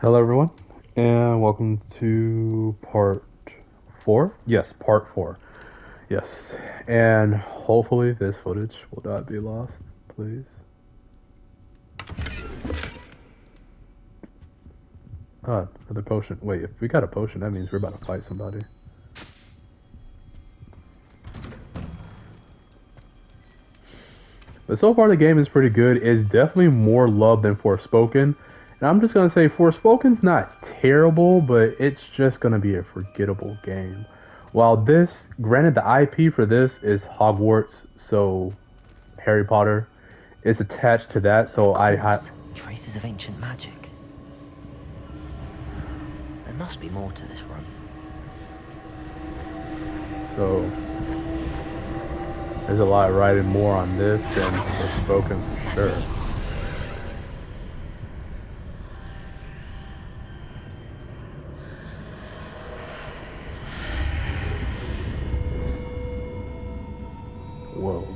Hello, everyone, and welcome to part four. Yes, part four. Yes, and hopefully this footage will not be lost, please. Another potion. Wait, if we got a potion, that means we're about to fight somebody. But so far, the game is pretty good. It's definitely more love than Forspoken. And I'm just gonna say Forspoken's not terrible, but it's just gonna be a forgettable game. While this, granted, the IP for this is Hogwarts, so Harry Potter is attached to that. So Of course, traces of ancient magic. There must be more to this room. So there's a lot riding more on this than Forspoken for sure. Whoa.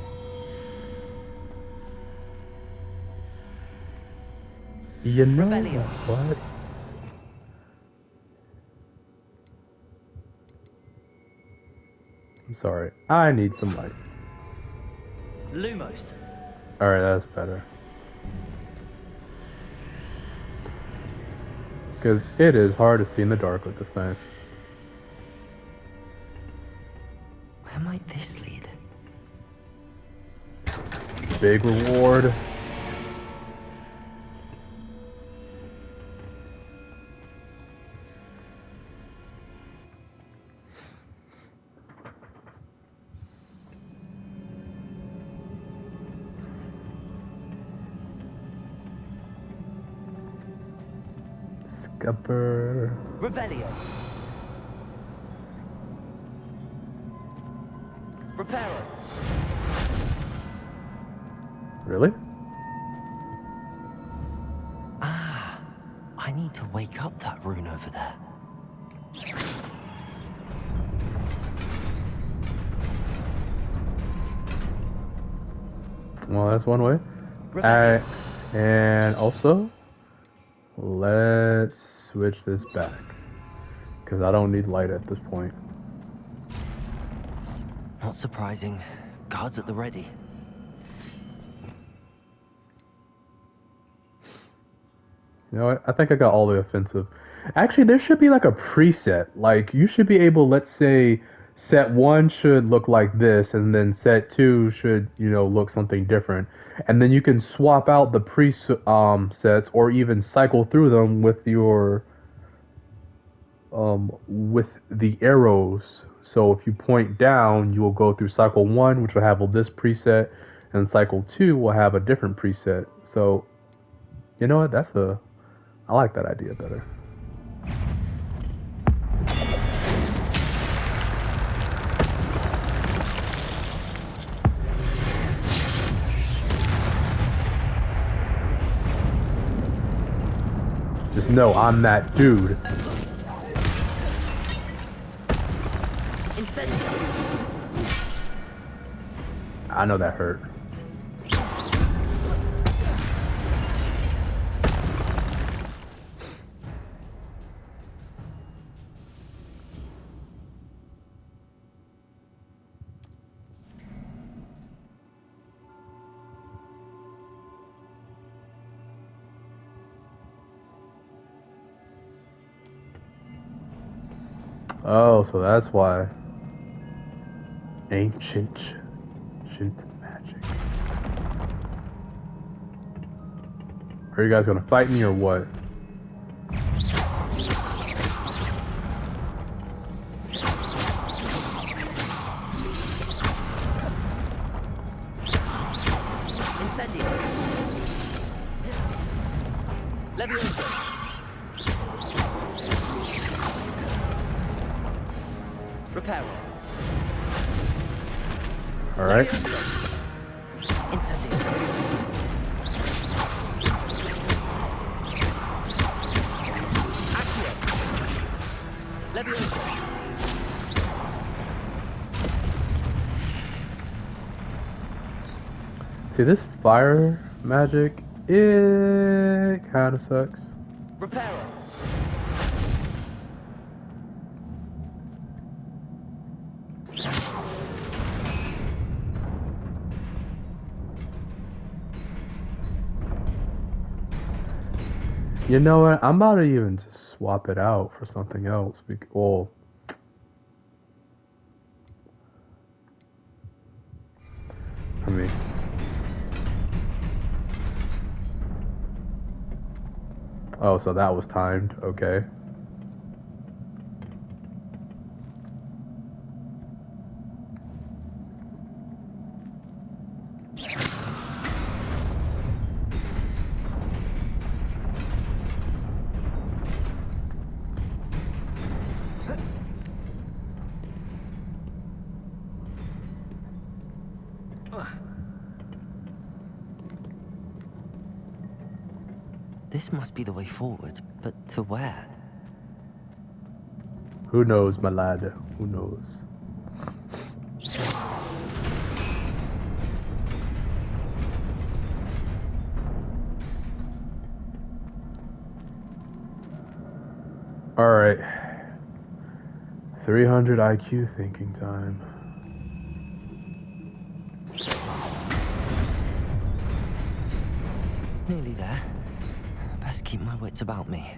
You know what? I'm sorry. I need some light. Lumos. Alright, that's better. Because it is hard to see in the dark with this thing. Where might this lead? Big reward. Scupper. Revelio. Reparo. Really? Ah, I need to wake up that rune over there. Well, that's one way. Alright, and also, let's switch this back. Because I don't need light at this point. Not surprising. Guards at the ready. You know what? I think I got all the offensive. Actually, there should be like a preset. Like, you should be able, let's say, set one should look like this, and then set two should, look something different. And then you can swap out the sets or even cycle through them with the arrows. So if you point down, you will go through cycle one, which will have this preset, and cycle two will have a different preset. So, you know what? I like that idea better. Just know I'm that dude. I know that hurt. Oh, so that's why. Ancient magic. Are you guys gonna fight me or what? All right. See, this fire magic, it kind of sucks. Reparo. You know what? I'm about to even just swap it out for something else. Well, I mean, oh, so that was timed. Okay. This must be the way forward, but to where? Who knows, my lad? Who knows? All right. 300 IQ thinking time. Nearly there. Best keep my wits about me.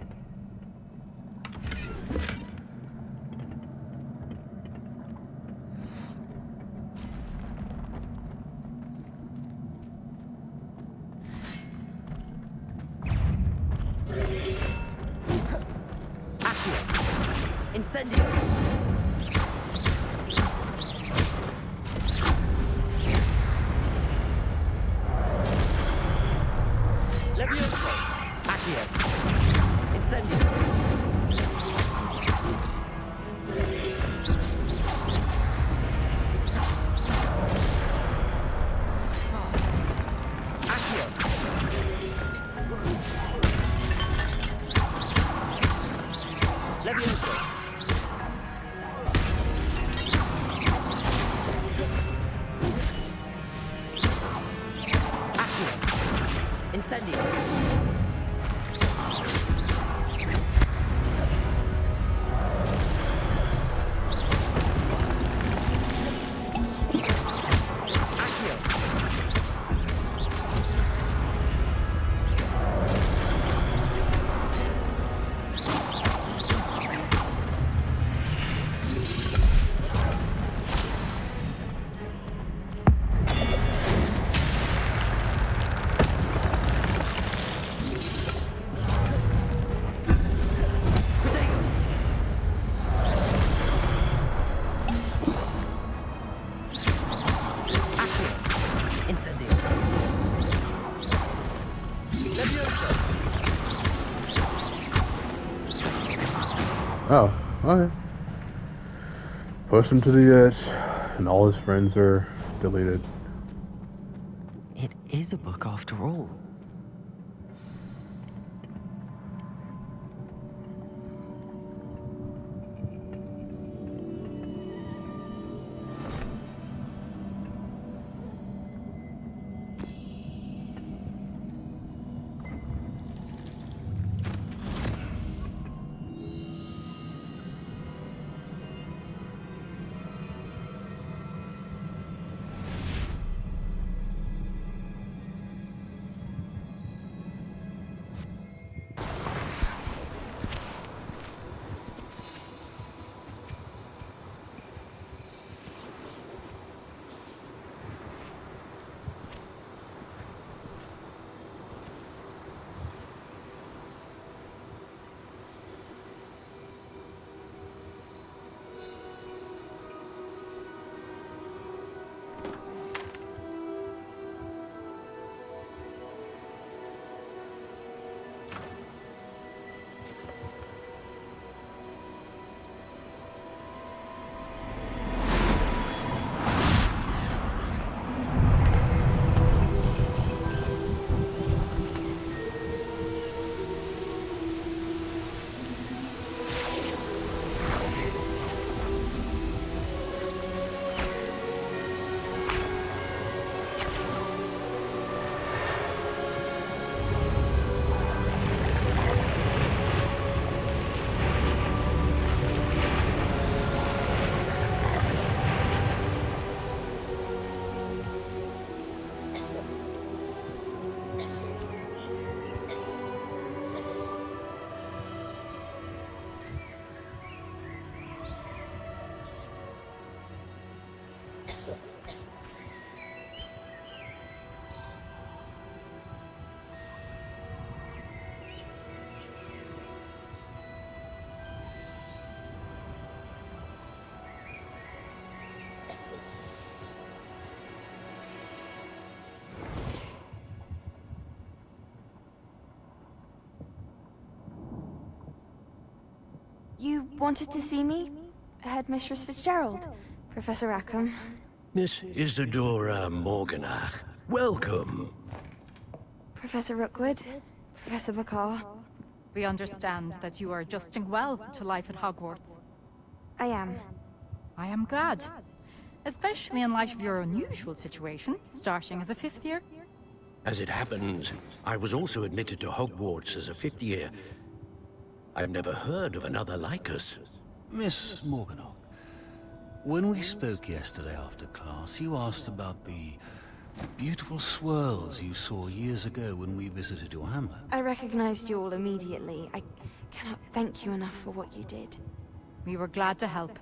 Incendio! Levioso! Accio! Incendio! Accio! Levioso! Incendio! Accio! Incendio! Levioso! Oh, okay. Push him to the edge, and all his friends are deleted. It is a book after all. You wanted to see me? Headmistress Fitzgerald? Professor Rackham? Miss Isadora Morganach, welcome. Professor Rookwood? Professor Bakar? We understand that you are adjusting well to life at Hogwarts. I am. I am glad. Especially in light of your unusual situation, starting as a 5th year. As it happens, I was also admitted to Hogwarts as a 5th year. I've never heard of another like us. Miss Morganach, when we spoke yesterday after class, you asked about the beautiful swirls you saw years ago when we visited your hamlet. I recognized you all immediately. I cannot thank you enough for what you did. We were glad to help.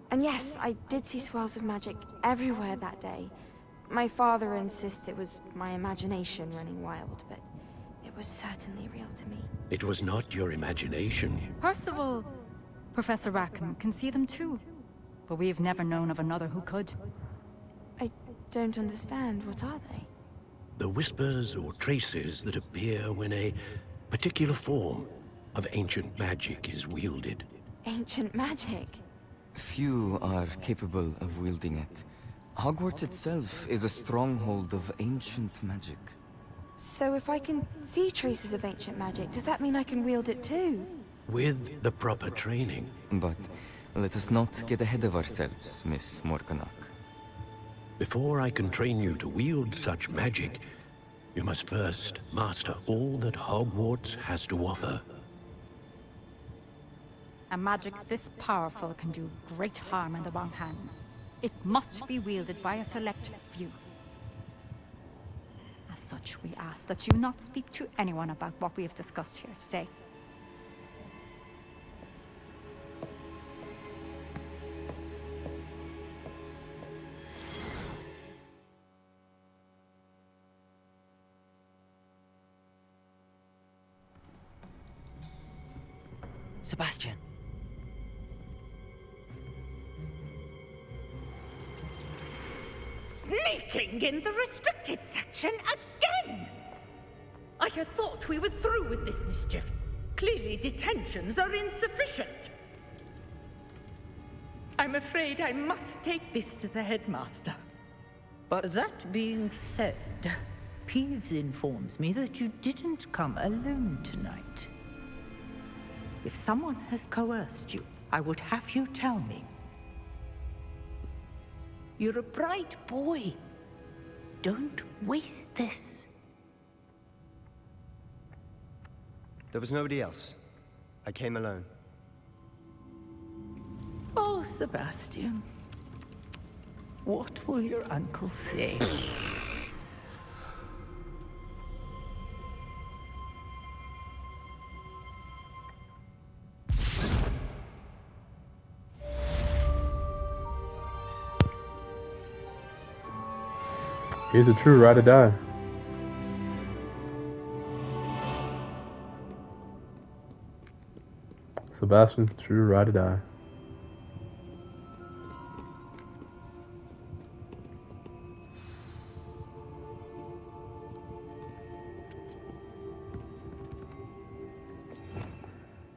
And yes, I did see swirls of magic everywhere that day. My father insists it was my imagination running wild, but it was certainly real to me. It was not your imagination. Percival, Professor Rackham can see them too. But we have never known of another who could. I don't understand. What are they? The whispers or traces that appear when a particular form of ancient magic is wielded. Ancient magic? Few are capable of wielding it. Hogwarts itself is a stronghold of ancient magic. So if I can see traces of ancient magic, does that mean I can wield it too? With the proper training. But let us not get ahead of ourselves, Miss Morganach. Before I can train you to wield such magic, you must first master all that Hogwarts has to offer. A magic this powerful can do great harm in the wrong hands. It must be wielded by a select few. As such, we ask that you not speak to anyone about what we have discussed here today. Sebastian. Sneaking in the restricted section again! I had thought we were through with this mischief. Clearly detentions are insufficient. I'm afraid I must take this to the headmaster. But that being said, Peeves informs me that you didn't come alone tonight. If someone has coerced you, I would have you tell me. You're a bright boy. Don't waste this. There was nobody else. I came alone. Oh, Sebastian. What will your uncle say? He's a true ride or die. Sebastian's a true ride or die.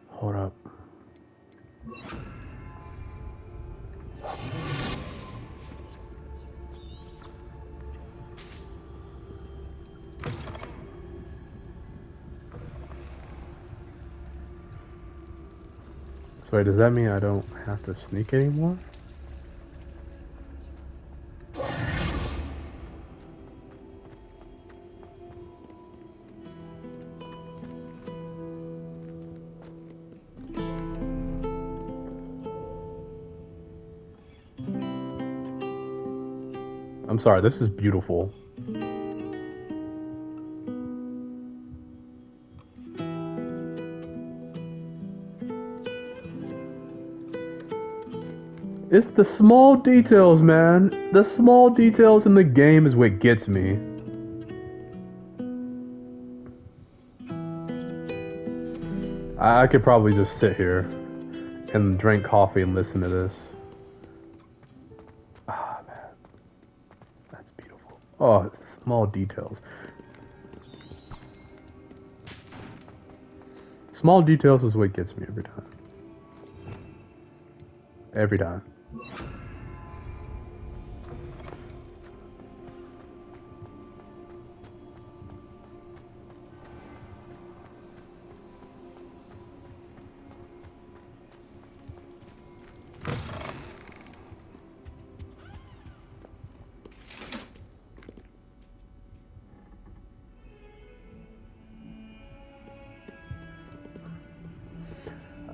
Hold up. So wait, does that mean I don't have to sneak anymore? I'm sorry, this is beautiful. It's the small details, man. The small details in the game is what gets me. I could probably just sit here and drink coffee and listen to this. Ah, man. That's beautiful. Oh, it's the small details. Small details is what gets me every time. Every time.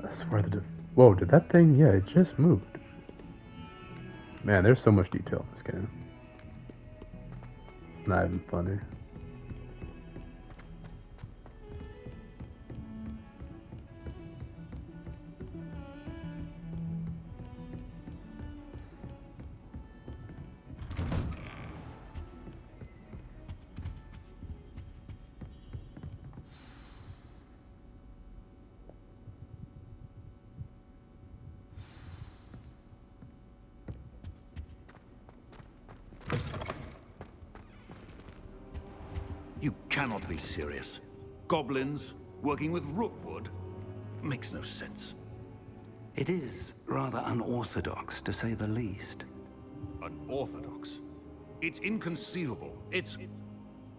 I swear whoa, did that thing? Yeah, it just moved. Man, there's so much detail in this game. It's not even funny. You cannot be serious. Goblins working with Rookwood? Makes no sense. It is rather unorthodox, to say the least. Unorthodox? It's inconceivable. It's...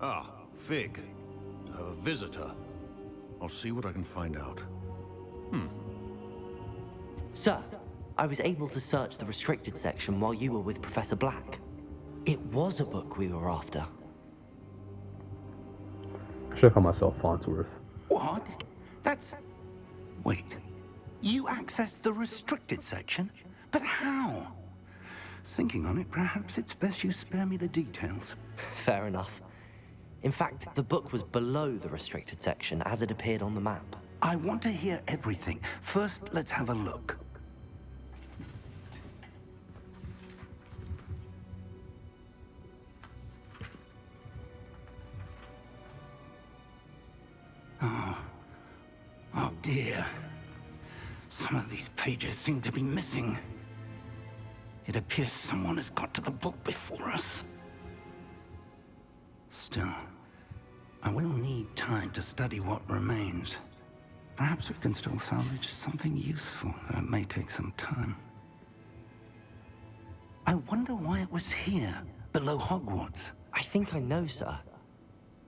Ah, Fig. You have a visitor. I'll see what I can find out. Sir, I was able to search the restricted section while you were with Professor Black. It was a book we were after. I should call myself Farnsworth. What? That's... Wait. You accessed the restricted section? But how? Thinking on it, perhaps it's best you spare me the details. Fair enough. In fact, the book was below the restricted section as it appeared on the map. I want to hear everything. First, let's have a look. Oh dear. Some of these pages seem to be missing. It appears someone has got to the book before us. Still, I will need time to study what remains. Perhaps we can still salvage something useful, though it may take some time. I wonder why it was here, below Hogwarts. I think I know, sir.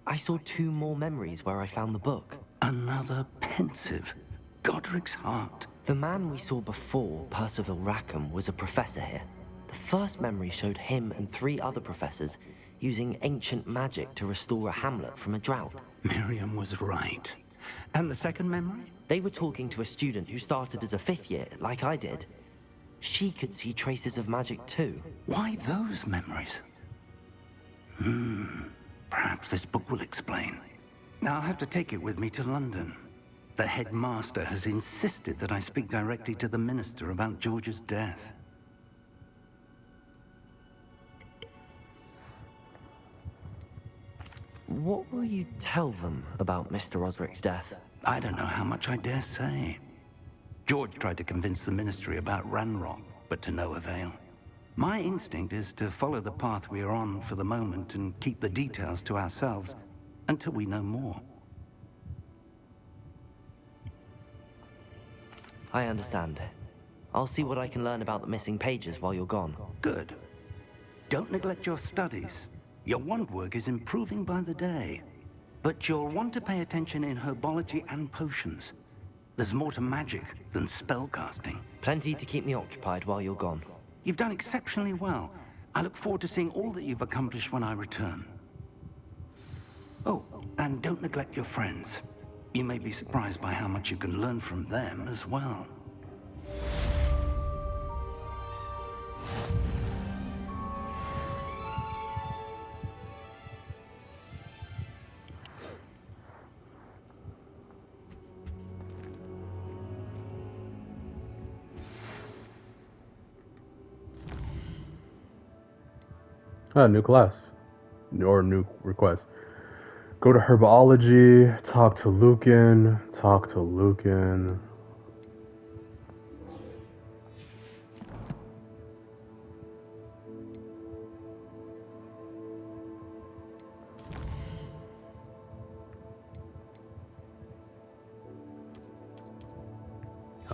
I saw 2 more memories where I found the book. Another pensive. Godric's heart. The man we saw before, Percival Rackham, was a professor here. The first memory showed him and 3 other professors using ancient magic to restore a hamlet from a drought. Miriam was right. And the second memory? They were talking to a student who started as a 5th year, like I did. She could see traces of magic too. Why those memories? Perhaps this book will explain. Now I'll have to take it with me to London. The headmaster has insisted that I speak directly to the minister about George's death. What will you tell them about Mr. Osric's death? I don't know how much I dare say. George tried to convince the ministry about Ranrock, but to no avail. My instinct is to follow the path we are on for the moment and keep the details to ourselves until we know more. I understand. I'll see what I can learn about the missing pages while you're gone. Good. Don't neglect your studies. Your wand work is improving by the day. But you'll want to pay attention in herbology and potions. There's more to magic than spellcasting. Plenty to keep me occupied while you're gone. You've done exceptionally well. I look forward to seeing all that you've accomplished when I return. Oh, and don't neglect your friends. You may be surprised by how much you can learn from them as well. New class. Or new request. Go to herbology, talk to Lucan,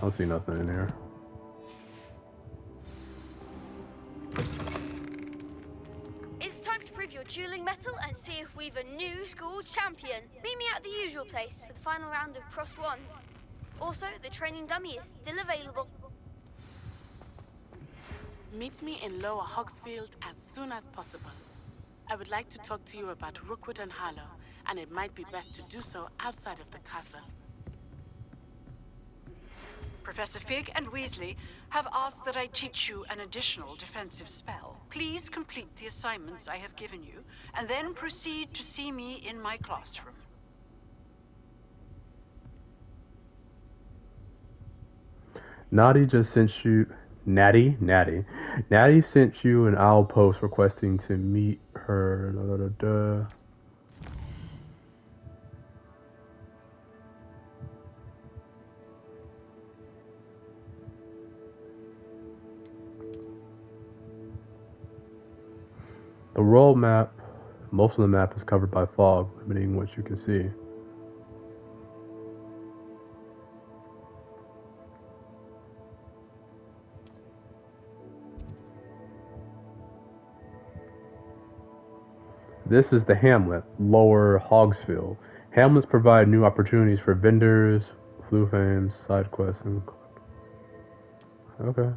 I don't see nothing in here. battle and see if we've a new school champion. Meet me at the usual place for the final round of crossed wands. Also, the training dummy is still available. Meet me in Lower Hogsfield as soon as possible. I would like to talk to you about Rookwood and Harlow, and it might be best to do so outside of the castle. Professor Fig and Weasley have asked that I teach you an additional defensive spell. Please complete the assignments I have given you, and then proceed to see me in my classroom. Natty just sent you. Natty sent you an owl post requesting to meet her. Da, da, da, da. The world map, most of the map is covered by fog, limiting what you can see. This is the hamlet, Lower Hogsfield. Hamlets provide new opportunities for vendors, flu fames, side quests, and... Okay.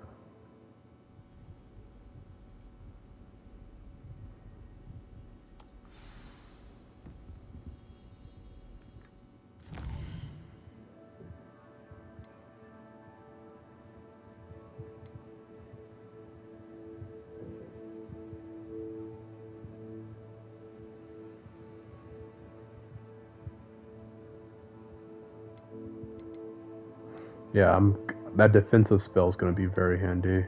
Yeah, that defensive spell is going to be very handy.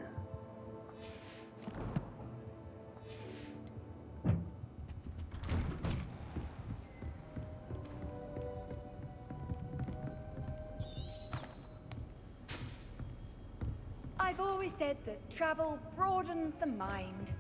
I've always said that travel broadens the mind.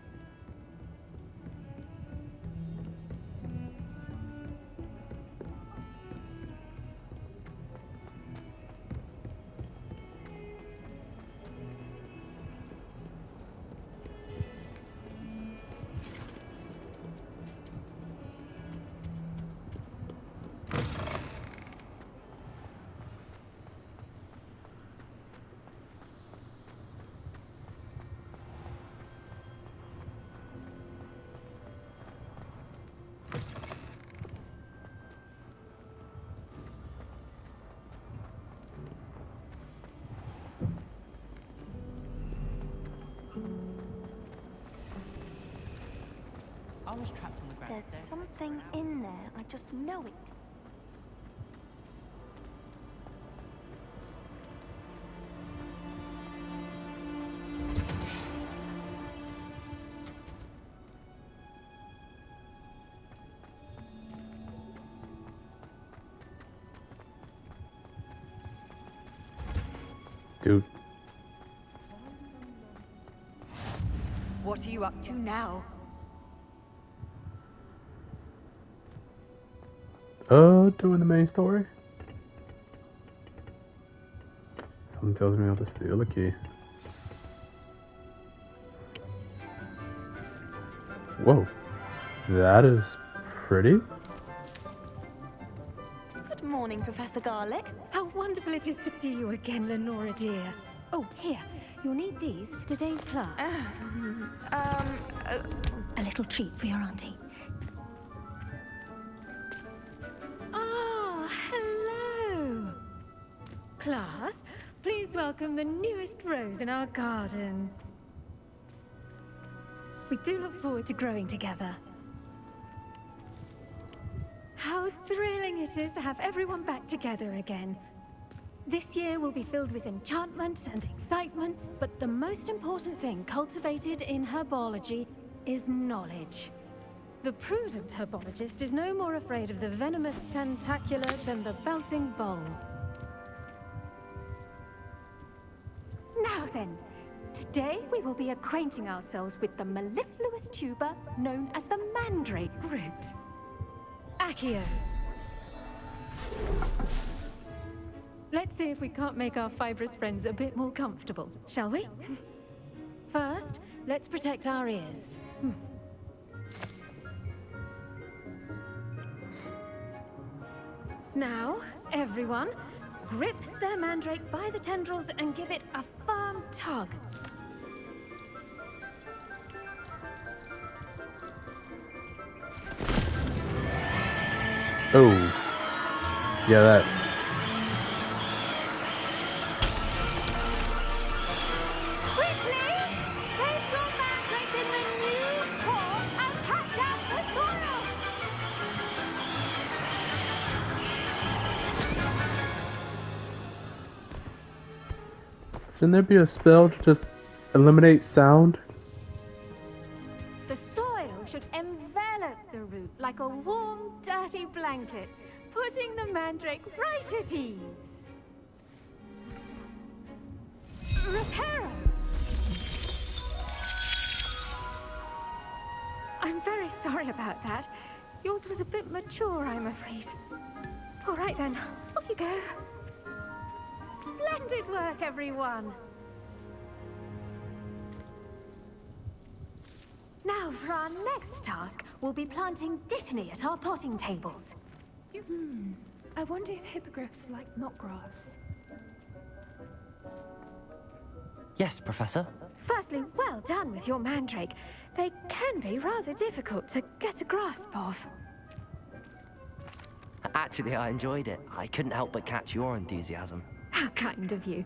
There's something in there. I just know it. Dude. What are you up to now? Doing the main story? Something tells me I have to steal a key. Whoa. That is pretty. Good morning, Professor Garlick. How wonderful it is to see you again, Lenora dear. Oh, here. You'll need these for today's class. A little treat for your auntie. Ah, hello. Class, please welcome the newest rose in our garden. We do look forward to growing together. How thrilling it is to have everyone back together again. This year will be filled with enchantment and excitement, but the most important thing cultivated in herbology is knowledge. The prudent herbologist is no more afraid of the venomous tentacular than the bouncing bulb. Now then, today we will be acquainting ourselves with the mellifluous tuber known as the mandrake root. Accio. Let's see if we can't make our fibrous friends a bit more comfortable, shall we? First, let's protect our ears. Now, everyone, grip their mandrake by the tendrils and give it a firm tug. Oh. Yeah, that. Quickly! Place your mandrake in the new core and cut out the soil! Shouldn't there be a spell to just eliminate sound? The soil should envelop the root like a warm, dirty blanket, putting the mandrake right at ease. Reparo! I'm very sorry about that. Yours was a bit mature, I'm afraid. All right then, off you go. Splendid work, everyone! Now, for our next task, we'll be planting dittany at our potting tables. I wonder if hippogriffs like knotgrass. Yes, Professor. Firstly, well done with your mandrake. They can be rather difficult to get a grasp of. Actually, I enjoyed it. I couldn't help but catch your enthusiasm. How kind of you.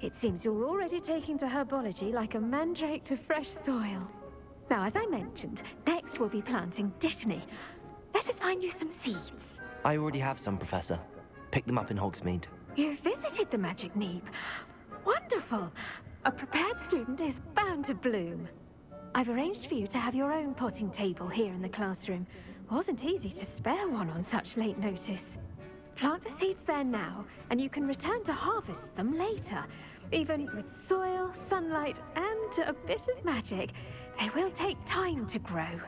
It seems you're already taking to herbology like a mandrake to fresh soil. Now, as I mentioned, next we'll be planting dittany. Let us find you some seeds. I already have some, Professor. Picked them up in Hogsmeade. You visited the Magic Neep. Wonderful! A prepared student is bound to bloom. I've arranged for you to have your own potting table here in the classroom. Wasn't easy to spare one on such late notice. Plant the seeds there now, and you can return to harvest them later. Even with soil, sunlight, and a bit of magic, they will take time to grow.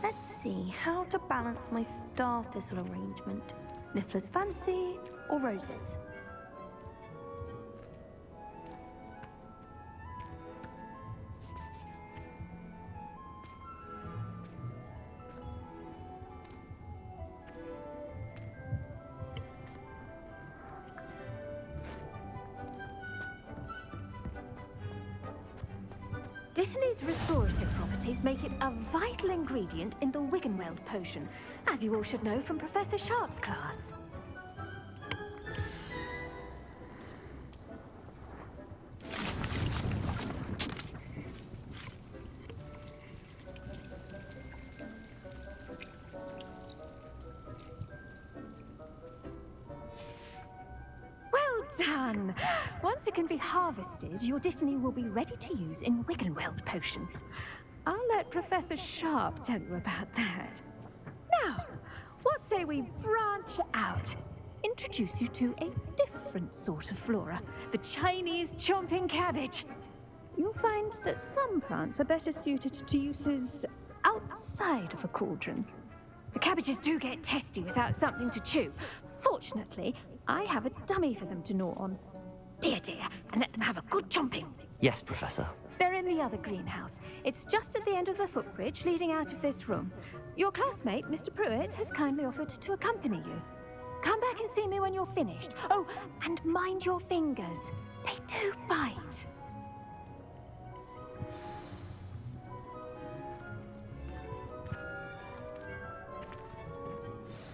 Let's see how to balance my star thistle arrangement. Niffler's fancy or roses? Dittany's restorative properties make it a vital ingredient in the Wiggenweld potion, as you all should know from Professor Sharp's class. Well done! Once it can be harvested, your dittany will be ready to use in Wiggenweld potion. I'll let Professor Sharp tell you about that. Now, what say we branch out? Introduce you to a different sort of flora, the Chinese chomping cabbage. You'll find that some plants are better suited to uses outside of a cauldron. The cabbages do get testy without something to chew. Fortunately, I have a dummy for them to gnaw on. Be a dear, and let them have a good chomping. Yes, Professor. They're in the other greenhouse. It's just at the end of the footbridge leading out of this room. Your classmate, Mr. Pruitt, has kindly offered to accompany you. Come back and see me when you're finished. Oh, and mind your fingers. They do bite.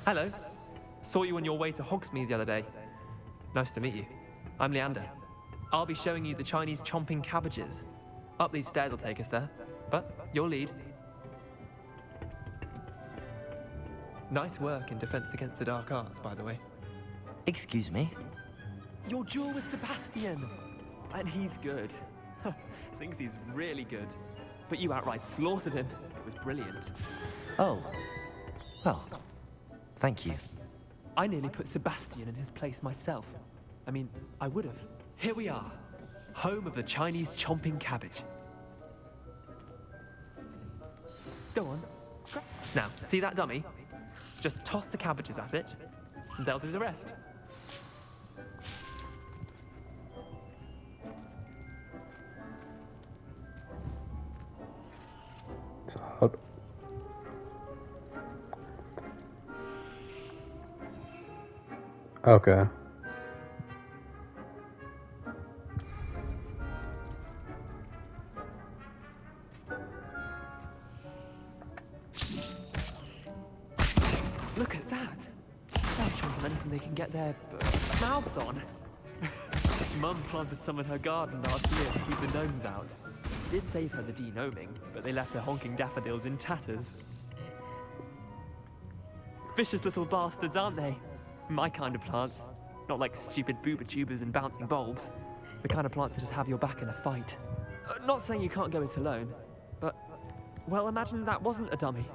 Hello. Saw you on your way to Hogsmeade the other day. Nice to meet you. I'm Leander. I'll be showing you the Chinese chomping cabbages. Up these stairs will take us there, but your lead. Nice work in Defense Against the Dark Arts, by the way. Excuse me? Your duel with Sebastian! And he's good. Thinks he's really good. But you outright slaughtered him. It was brilliant. Oh. Well, thank you. I nearly put Sebastian in his place myself. I mean, I would have. Here we are. Home of the Chinese chomping cabbage. Go on. Now, see that dummy? Just toss the cabbages at it, and they'll do the rest. Okay. Look at that! They'll chomp on anything they can get their mouths on. Mum planted some in her garden last year to keep the gnomes out. Did save her the denoming, but they left her honking daffodils in tatters. Vicious little bastards, aren't they? My kind of plants. Not like stupid booba tubers and bouncing bulbs. The kind of plants that just have your back in a fight. Not saying you can't go it alone, but, well, imagine that wasn't a dummy.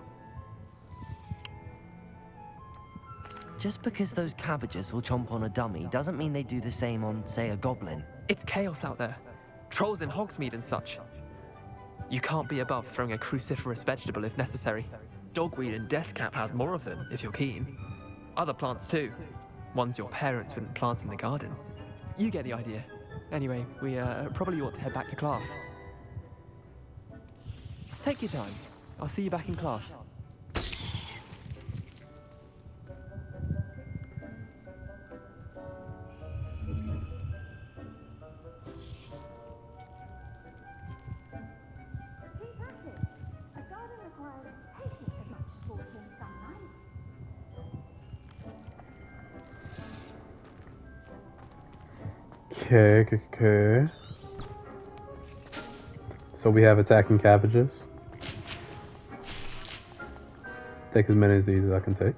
Just because those cabbages will chomp on a dummy doesn't mean they do the same on, say, a goblin. It's chaos out there. Trolls in Hogsmeade and such. You can't be above throwing a cruciferous vegetable if necessary. Dogweed and deathcap has more of them, if you're keen. Other plants too. Ones your parents wouldn't plant in the garden. You get the idea. Anyway, we probably ought to head back to class. Take your time. I'll see you back in class. Okay. So we have attacking cabbages. Take as many of these as I can take.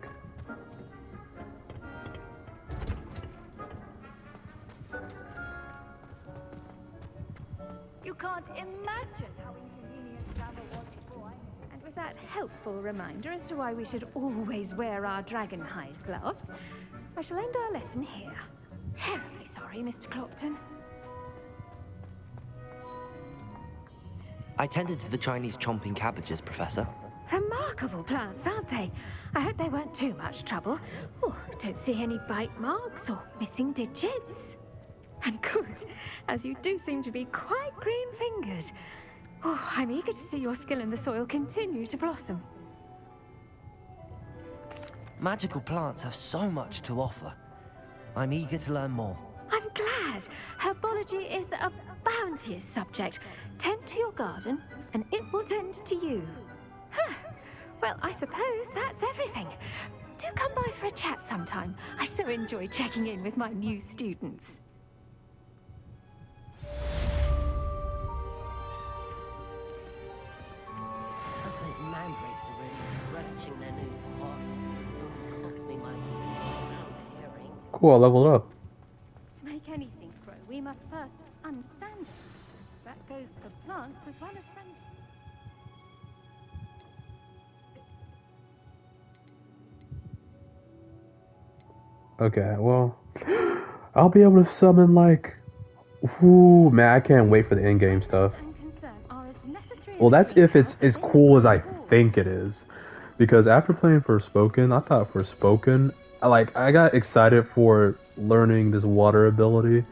You can't imagine how inconvenient travel was before. And with that helpful reminder as to why we should always wear our dragonhide gloves, I shall end our lesson here. Terribly sorry, Mr. Clopton. I tended to the Chinese chomping cabbages, Professor. Remarkable plants, aren't they? I hope they weren't too much trouble. Oh, don't see any bite marks or missing digits. And good, as you do seem to be quite green-fingered. Oh, I'm eager to see your skill in the soil continue to blossom. Magical plants have so much to offer. I'm eager to learn more. I'm glad. Herbology is a bounteous subject. Tend to your garden, and it will tend to you. Huh. Well, I suppose that's everything. Do come by for a chat sometime. I so enjoy checking in with my new students. Those mandrakes are really relishing their new pots. It will cost me my out hearing. Cool, I leveled up. To make anything grow, we must first understand it. That goes for plants as well as friends. Okay, well, I'll be able to summon like, ooh, man, I can't wait for the in-game stuff. Well, that's if it's as cool as I think it is, because after playing Forspoken, I thought Forspoken, I got excited for learning this water ability,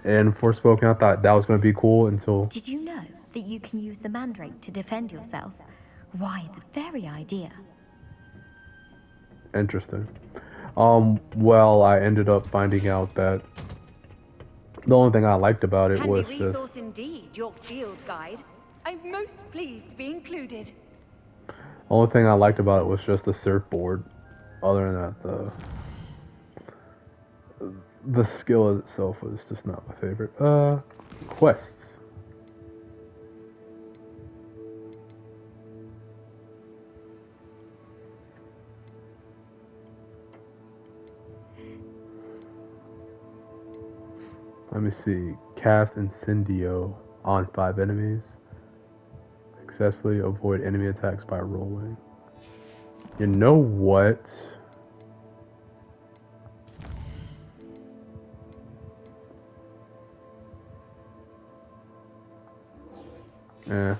and Forspoken, I thought that was going to be cool until. Did you know that you can use the mandrake to defend yourself? Why, the very idea. Interesting. Well, I ended up finding out that the only thing I liked about it was Handy resource indeed, your field guide. I'm most pleased to be included. only thing I liked about it was just the surfboard. Other than that, the skill itself was just not my favorite. Quests. Let me see. Cast Incendio on 5 enemies. Successfully avoid enemy attacks by rolling. You know what? Let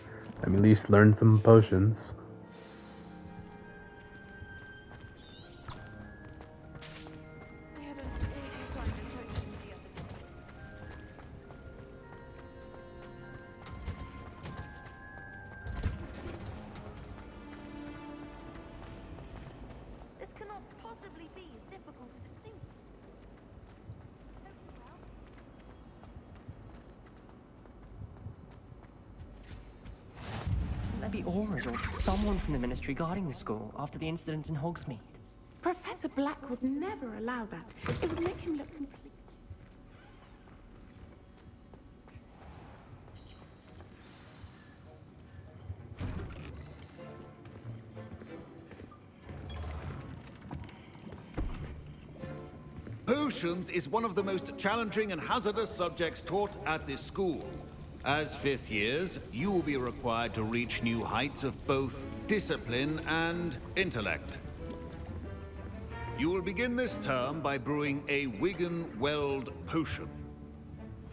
me at least learn some potions. This cannot possibly be as difficult as it seems. be Aura's or someone from the Ministry guarding the school after the incident in Hogsmeade. Professor Black would never allow that. It would make him look complete. Potions is one of the most challenging and hazardous subjects taught at this school. As fifth years, you will be required to reach new heights of both discipline and intellect. You will begin this term by brewing a Wigan-Weld potion.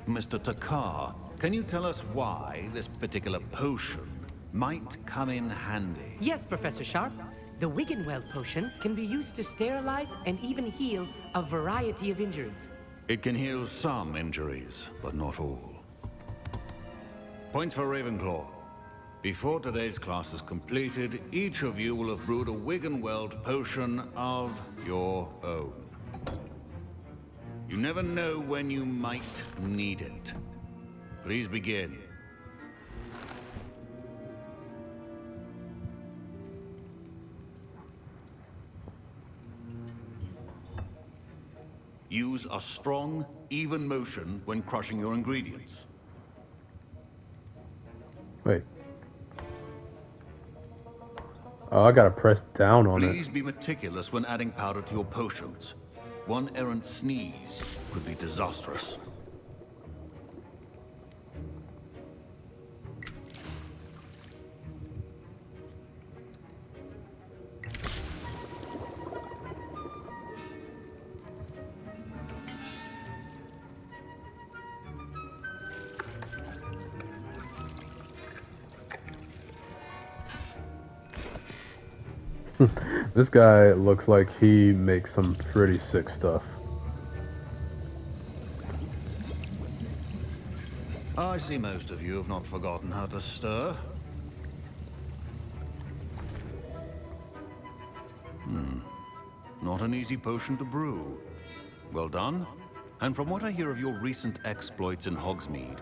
Mr. Takar, can you tell us why this particular potion might come in handy? Yes, Professor Sharp. The Wiggenweld potion can be used to sterilize and even heal a variety of injuries. It can heal some injuries, but not all. Points for Ravenclaw. Before today's class is completed, each of you will have brewed a Wiggenweld potion of your own. You never know when you might need it. Please begin. Use a strong, even motion when crushing your ingredients. Wait. Oh, I gotta press down on Please it. be meticulous when adding powder to your potions. One errant sneeze could be disastrous. This guy looks like he makes some pretty sick stuff. I see most of you have not forgotten how to stir. Not an easy potion to brew. Well done. And from what I hear of your recent exploits in Hogsmeade,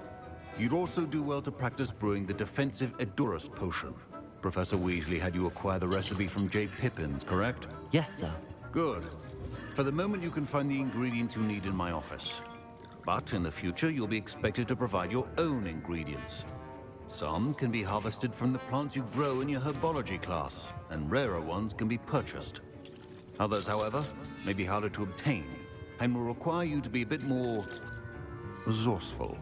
you'd also do well to practice brewing the defensive Edurus potion. Professor Weasley had you acquire the recipe from J. Pippin's, correct? Yes, sir. Good. For the moment, you can find the ingredients you need in my office. But in the future, you'll be expected to provide your own ingredients. Some can be harvested from the plants you grow in your herbology class, and rarer ones can be purchased. Others, however, may be harder to obtain, and will require you to be a bit more resourceful.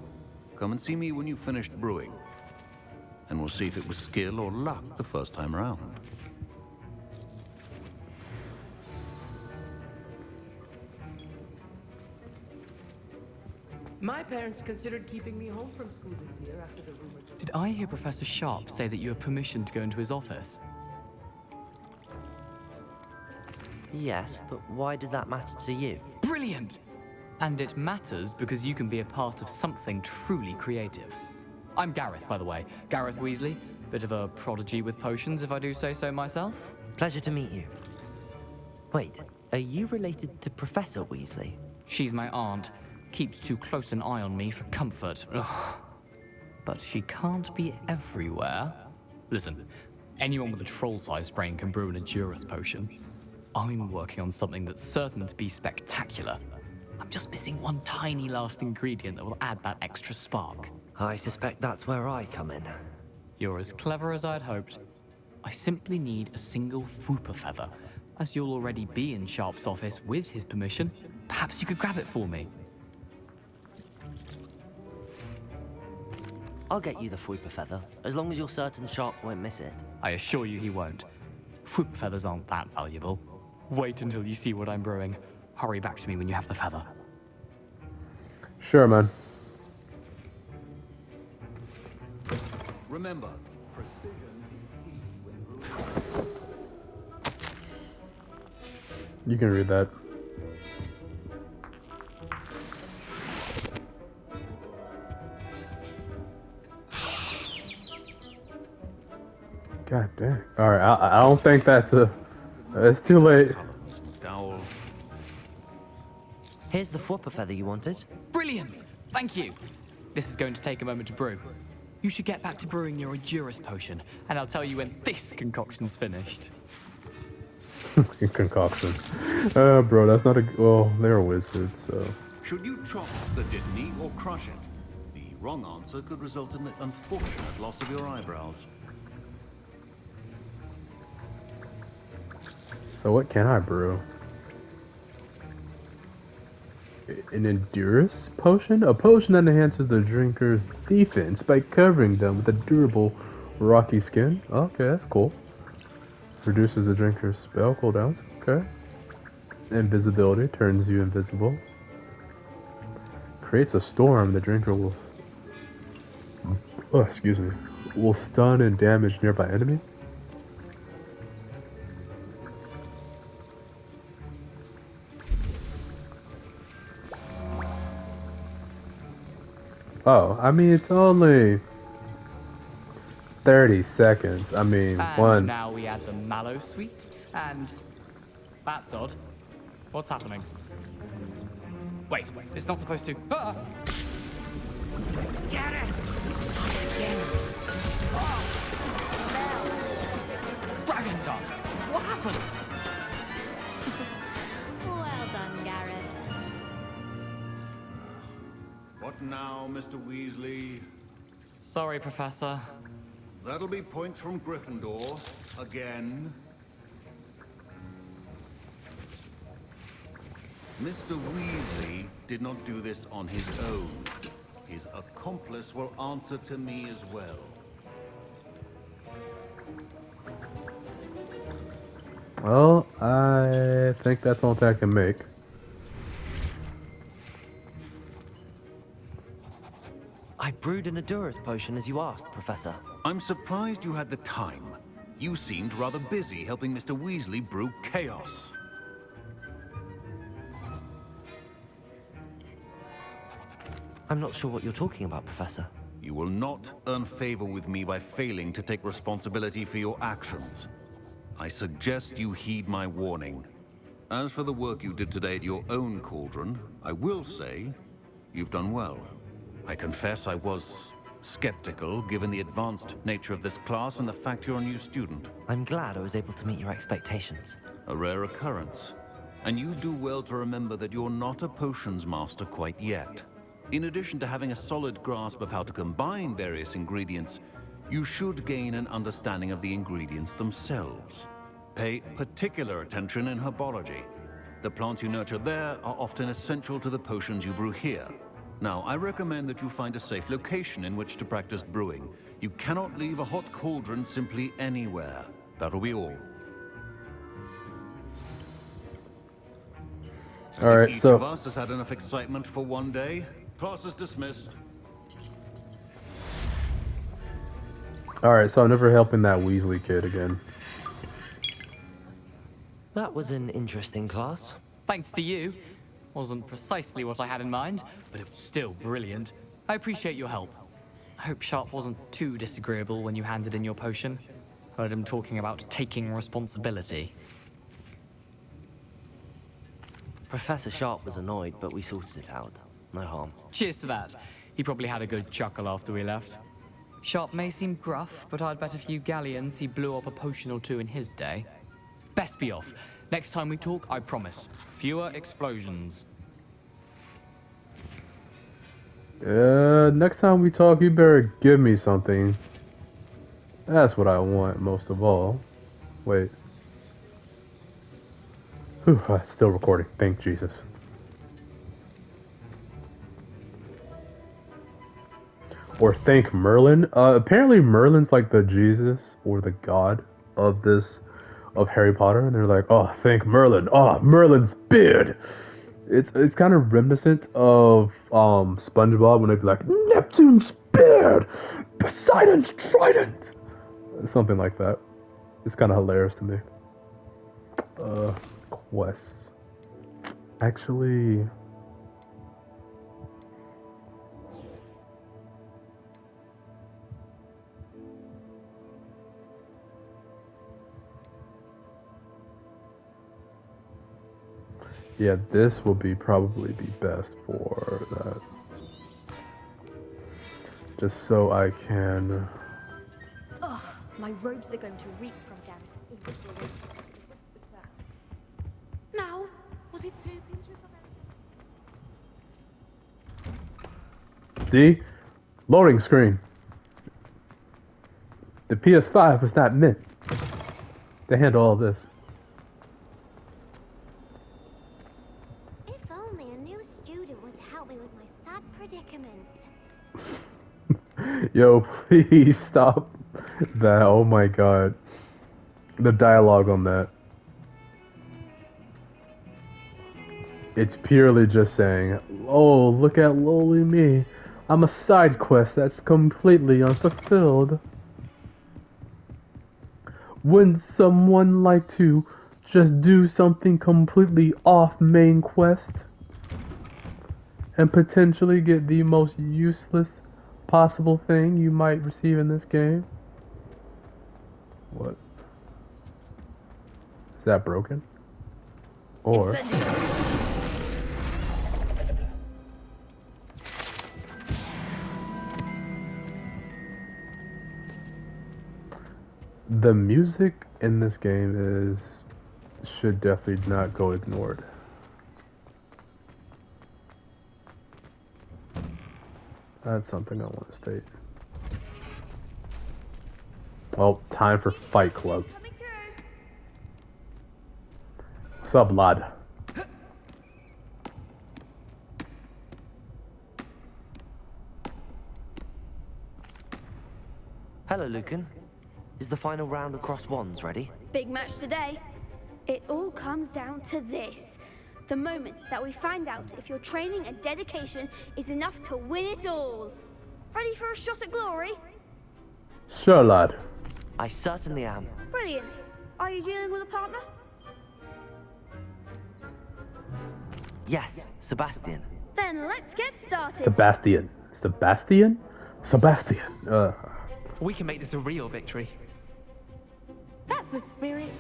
Come and see me when you've finished brewing, and we'll see if it was skill or luck the first time around. My parents considered keeping me home from school this year after the rumors. Did I hear Professor Sharp say that you have permission to go into his office? Yes, but why does that matter to you? Brilliant! And it matters because you can be a part of something truly creative. I'm Gareth, by the way. Gareth Weasley. Bit of a prodigy with potions, if I do say so myself. Pleasure to meet you. Wait, are you related to Professor Weasley? She's my aunt. Keeps too close an eye on me for comfort. Ugh. But she can't be everywhere. Listen, anyone with a troll-sized brain can brew an Edurus potion. I'm working on something that's certain to be spectacular. I'm just missing one tiny last ingredient that will add that extra spark. I suspect that's where I come in. You're as clever as I'd hoped. I simply need a single Fwooper feather. As you'll already be in Sharp's office with his permission, perhaps you could grab it for me. I'll get you the Fwooper feather, as long as you're certain Sharp won't miss it. I assure you he won't. Fwooper feathers aren't that valuable. Wait until you see what I'm brewing. Hurry back to me when you have the feather. Sure, man. Remember, precision is key when You can read that. God damn. Alright, I don't think that's a... It's too late. Here's the Fwooper feather you wanted. Brilliant! Thank you! This is going to take a moment to brew. You should get back to brewing your Edurus potion, and I'll tell you when this concoction's finished. Concoction. Bro, that's not a... Well, they're wizards, so... Should you chop the Dittany or crush it? The wrong answer could result in the unfortunate loss of your eyebrows. So what can I brew? An Endurance potion? A potion that enhances the drinker's defense by covering them with a durable, rocky skin. Okay, that's cool. Reduces the drinker's spell cooldowns. Okay. Invisibility turns you invisible. Creates a storm. The drinker will... Oh, excuse me. Will stun and damage nearby enemies. Oh, I mean, it's only 30 seconds. I mean, And now we add the mallow sweet, and that's odd. What's happening? Wait, it's not supposed to. Ah! Get it! Dragon tongue! What happened? Well done, Gareth. What now, Mr. Weasley? Sorry, Professor. That'll be points from Gryffindor. Again. Mr. Weasley did not do this on his own. His accomplice will answer to me as well. Well, I think that's all I can make. I brewed an Edurus potion as you asked, Professor. I'm surprised you had the time. You seemed rather busy helping Mr. Weasley brew chaos. I'm not sure what you're talking about, Professor. You will not earn favor with me by failing to take responsibility for your actions. I suggest you heed my warning. As for the work you did today at your own cauldron, I will say you've done well. I confess I was skeptical, given the advanced nature of this class and the fact you're a new student. I'm glad I was able to meet your expectations. A rare occurrence. And you do well to remember that you're not a potions master quite yet. In addition to having a solid grasp of how to combine various ingredients, you should gain an understanding of the ingredients themselves. Pay particular attention in herbology. The plants you nurture there are often essential to the potions you brew here. Now, I recommend that you find a safe location in which to practice brewing. You cannot leave a hot cauldron simply anywhere. That'll be all. All right, each so of us has had enough excitement for one day. Class is dismissed. all right, so I'm never helping that Weasley kid again. That was an interesting class. Thanks to you. Wasn't precisely what I had in mind, but it was still brilliant. I appreciate your help. I hope Sharp wasn't too disagreeable when you handed in your potion. Heard him talking about taking responsibility. Professor Sharp was annoyed, but we sorted it out. No harm. Cheers to that. He probably had a good chuckle after we left. Sharp may seem gruff, but I'd bet a few galleons he blew up a potion or two in his day. Best be off. Next time we talk, I promise, fewer explosions. Next time we talk, you better give me something. That's what I want most of all. Wait. Whew, still recording. Thank Jesus. Or thank Merlin. Apparently Merlin's like the Jesus or the God of Harry Potter, and they're like, oh, thank Merlin. Oh, Merlin's beard. It's kind of reminiscent of SpongeBob when they'd be like, Neptune's beard, Poseidon's trident, something like that. It's kind of hilarious to me. Quests. Actually, yeah, this will probably be best for that. just so I can. Ugh, my robes are going to reek from Gary. Now, was it 2 pinches of See? Loading screen. The PS5 was not meant to handle all this. If only a new student would help me with my sad predicament. Yo, please stop that. Oh my god. The dialogue on that. It's purely just saying, oh, look at lowly me. I'm a side quest that's completely unfulfilled. Wouldn't someone like to just do something completely off main quest and potentially get the most useless possible thing you might receive in this game? What? Is that broken? Or the music in this game should definitely not go ignored. That's something I want to state. Well, time for Fight Club. What's up, lad? Hello, Lucan. Is the final round of Cross Wands ready? Big match today. It all comes down to this. The moment that we find out if your training and dedication is enough to win it all. Ready for a shot at glory? Sure, lad. I certainly am. Brilliant. Are you dealing with a partner? Yes, Sebastian. Then let's get started. Sebastian. Sebastian? Sebastian. We can make this a real victory. That's the spirit.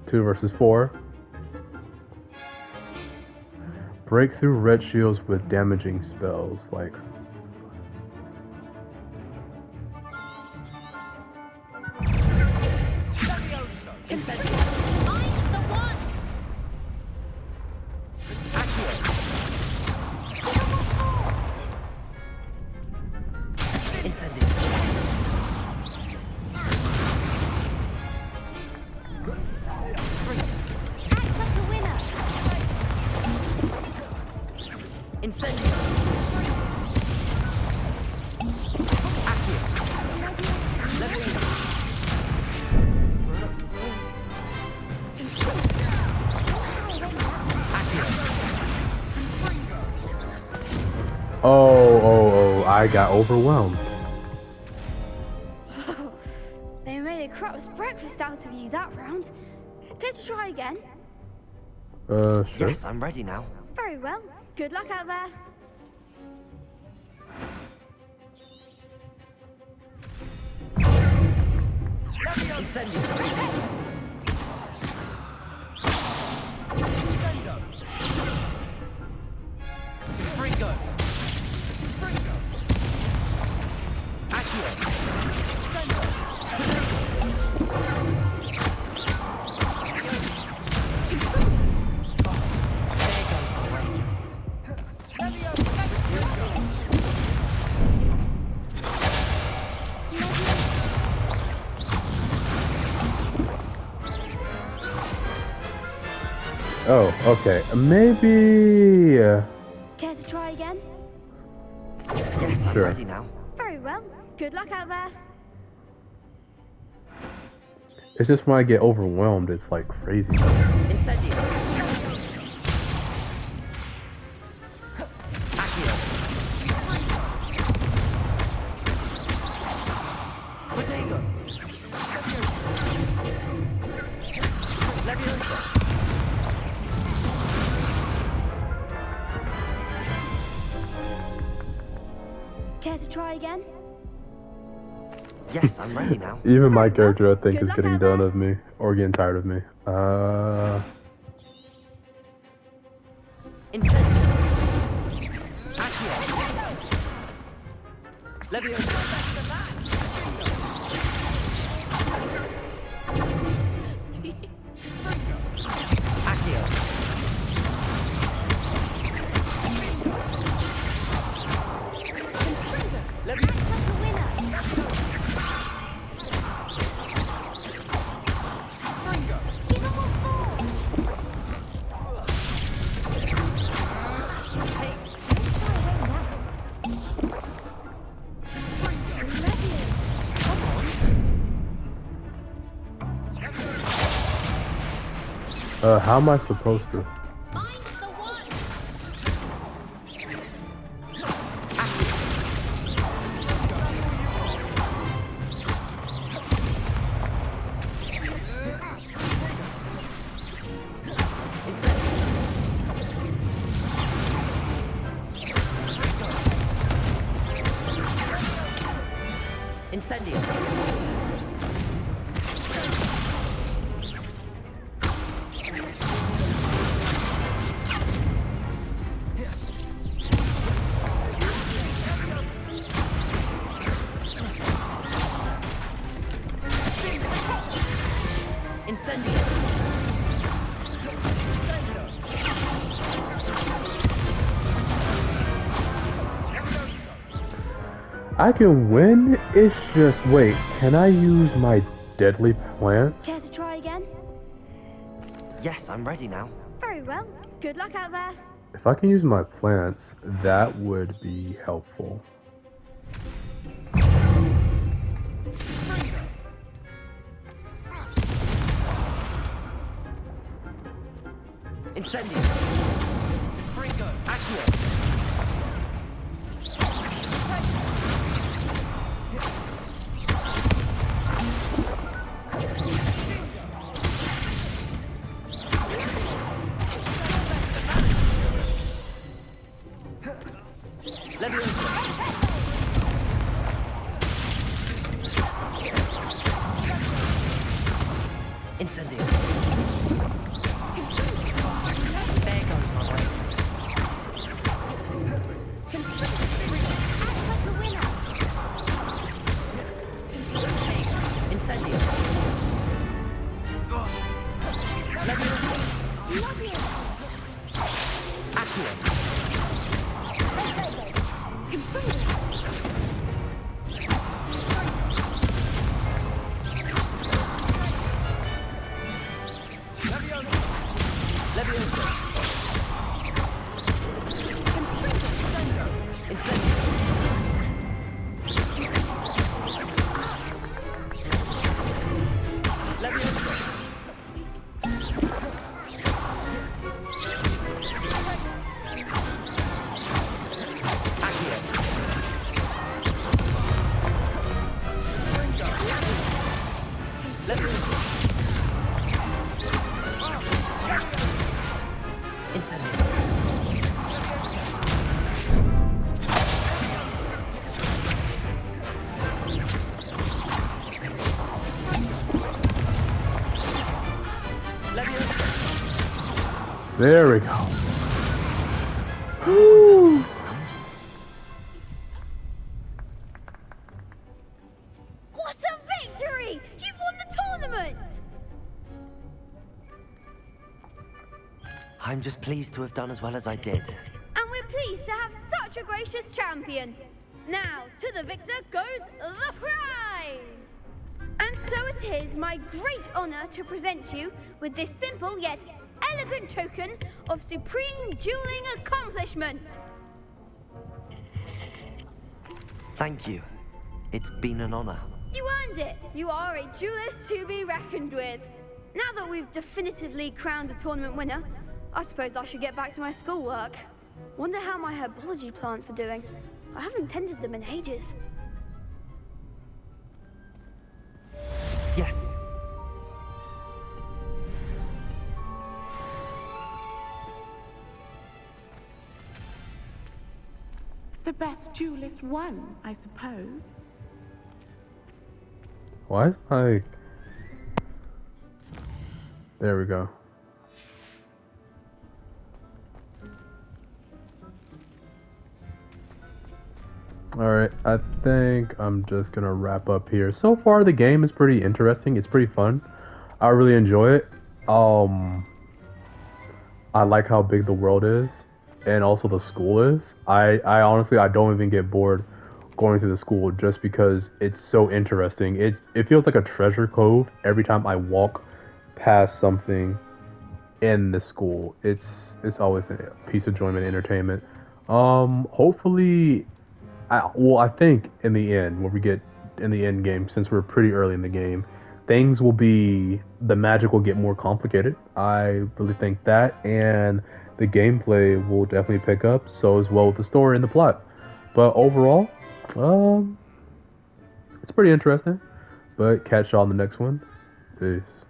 Two versus 4. Break through red shields with damaging spells like. I got overwhelmed. They made a crap's breakfast out of you that round. Care to try again? Sure. Yes, I'm ready now. Very well. Good luck out there. Oh, okay. Maybe. Care to try again? Yes, I'm Sure. ready now. Very well. Good luck out there. It's just when I get overwhelmed, it's like crazy. Care to try again? Yes, I'm ready now. Even my character, I think, Good is luck getting out done there. of me or getting tired of me. Incendio. Accio. Leviosa. Accio. How am I supposed to? Incendio. Incendio. I can win. It's just wait. Can I use my deadly plants? Care to try again? Yes, I'm ready now. Very well. Good luck out there. If I can use my plants, that would be helpful. Incendio. Accio. Incendio. There goes my way. Incendio. Leviosa. Accio. Leviosa. Incendio. Leviosa. Accio. Leviosa. Incendio. There we go. Woo. What a victory! You've won the tournament! I'm just pleased to have done as well as I did. And we're pleased to have such a gracious champion. Now, to the victor goes the prize! And so it is my great honor to present you with this simple yet elegant token of supreme dueling accomplishment. Thank you. It's been an honor. You earned it. You are a duelist to be reckoned with. Now that we've definitively crowned the tournament winner, I suppose I should get back to my schoolwork. Wonder how my herbology plants are doing. I haven't tended them in ages. Yes. The best duelist won, I suppose. Why is my... There we go. Alright, I think I'm just gonna wrap up here. So far, the game is pretty interesting. It's pretty fun. I really enjoy it. Um, I like how big the world is, and also the school is. I honestly, I don't even get bored going to the school just because it's so interesting. It feels like a treasure cove every time I walk past something in the school. It's always a piece of enjoyment, entertainment. Hopefully, I think in the end, when we get in the end game, since we're pretty early in the game, things will be the magic will get more complicated. I really think that, and the gameplay will definitely pick up. So as well with the story and the plot. But overall, um, it's pretty interesting. But catch y'all in the next one. Peace.